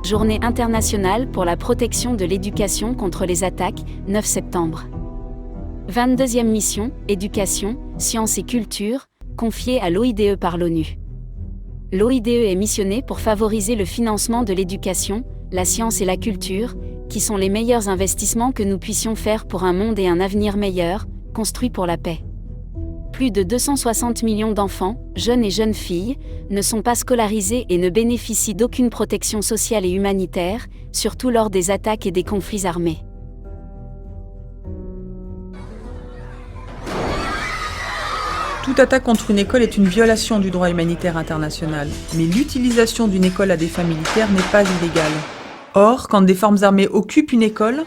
Journée internationale pour la protection de l'éducation contre les attaques, 9 septembre. 22e mission, éducation, sciences et culture, confiée à l'OIDE par l'ONU. L'OIDE est missionnée pour favoriser le financement de l'éducation, la science et la culture, qui sont les meilleurs investissements que nous puissions faire pour un monde et un avenir meilleur, construit pour la paix. Plus de 260 millions d'enfants, jeunes et jeunes filles, ne sont pas scolarisés et ne bénéficient d'aucune protection sociale et humanitaire, surtout lors des attaques et des conflits armés. Toute attaque contre une école est une violation du droit humanitaire international, mais l'utilisation d'une école à des fins militaires n'est pas illégale. Or, quand des forces armées occupent une école,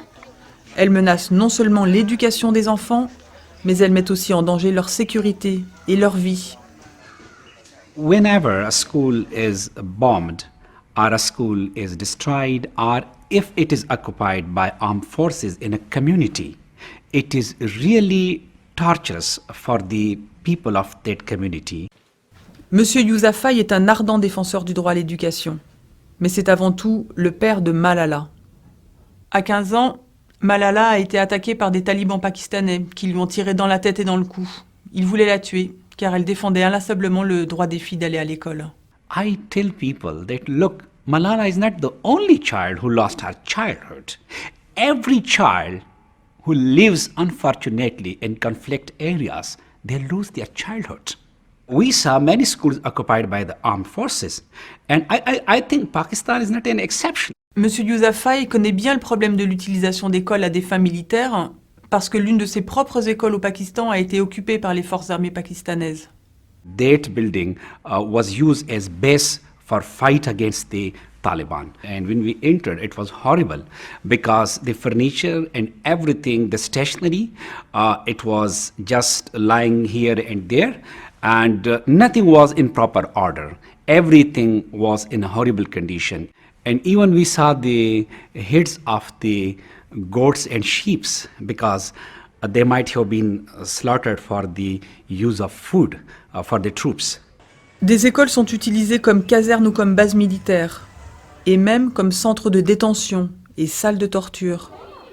elles menacent non seulement l'éducation des enfants, mais elles mettent aussi en danger leur sécurité et leur vie. Whenever a school is bombed, or a school is destroyed, or if it is occupied by armed forces in a community, it is really torturous for the people of that community. Monsieur Yousafzai est un ardent défenseur du droit à l'éducation, mais c'est avant tout le père de Malala. À 15 ans, Malala a été attaquée par des talibans pakistanais qui lui ont tiré dans la tête et dans le cou. Ils voulaient la tuer, car elle défendait inlassablement le droit des filles d'aller à l'école. I tell people that, look, Malala is not the only child who lost her childhood. Every child who lives unfortunately in conflict areas, they lose their childhood. We saw many schools occupied by the armed forces, and I think Pakistan is not an exception. Monsieur Yousafzai connaît bien le problème de l'utilisation d'écoles à des fins militaires parce que l'une de ses propres écoles au Pakistan a été occupée par les forces armées pakistanaises. That building was used as base for fight against the Taliban. And when we entered, it was horrible because the furniture and everything, the stationery, it was just lying here and there, and nothing was in proper order. Everything was in a horrible condition. And even we saw the heads of the goats and sheep because they might have been slaughtered for the use of food for the troops. Des écoles sont utilisées comme casernes ou comme bases militaires, et même comme centres de détention et salles de torture.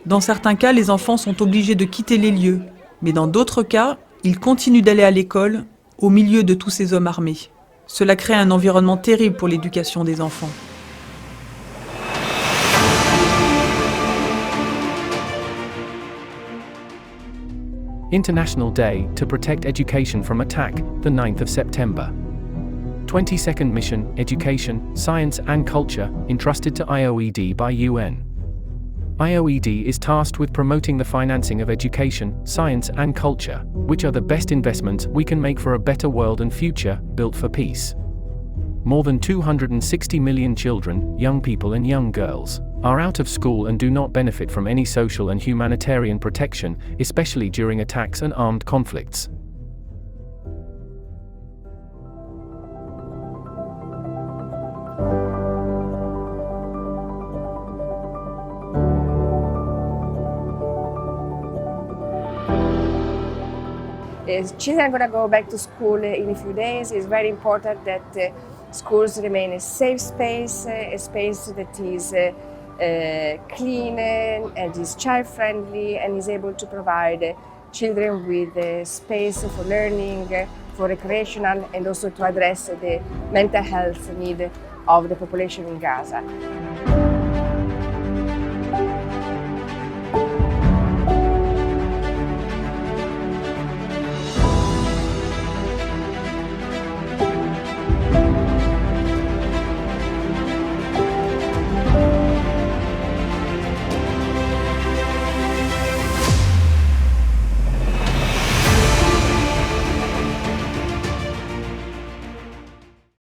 Dans certains cas, les enfants sont obligés de quitter les lieux, mais dans d'autres cas, ils continuent d'aller à l'école au milieu de tous ces hommes armés. Cela crée un environnement terrible pour l'éducation des enfants. International Day to Protect Education from Attack, the 9th of September. 22nd Mission, Education, Science and Culture, entrusted to IOED by UN. IOED is tasked with promoting the financing of education, science and culture, which are the best investments we can make for a better world and future, built for peace. More than 260 million children, young people and young girls, are out of school and do not benefit from any social and humanitarian protection, especially during attacks and armed conflicts. Children are going to go back to school in a few days. It's very important that schools remain a safe space, a space that is clean and is child-friendly and is able to provide children with space for learning, for recreational, and also to address the mental health need of the population in Gaza.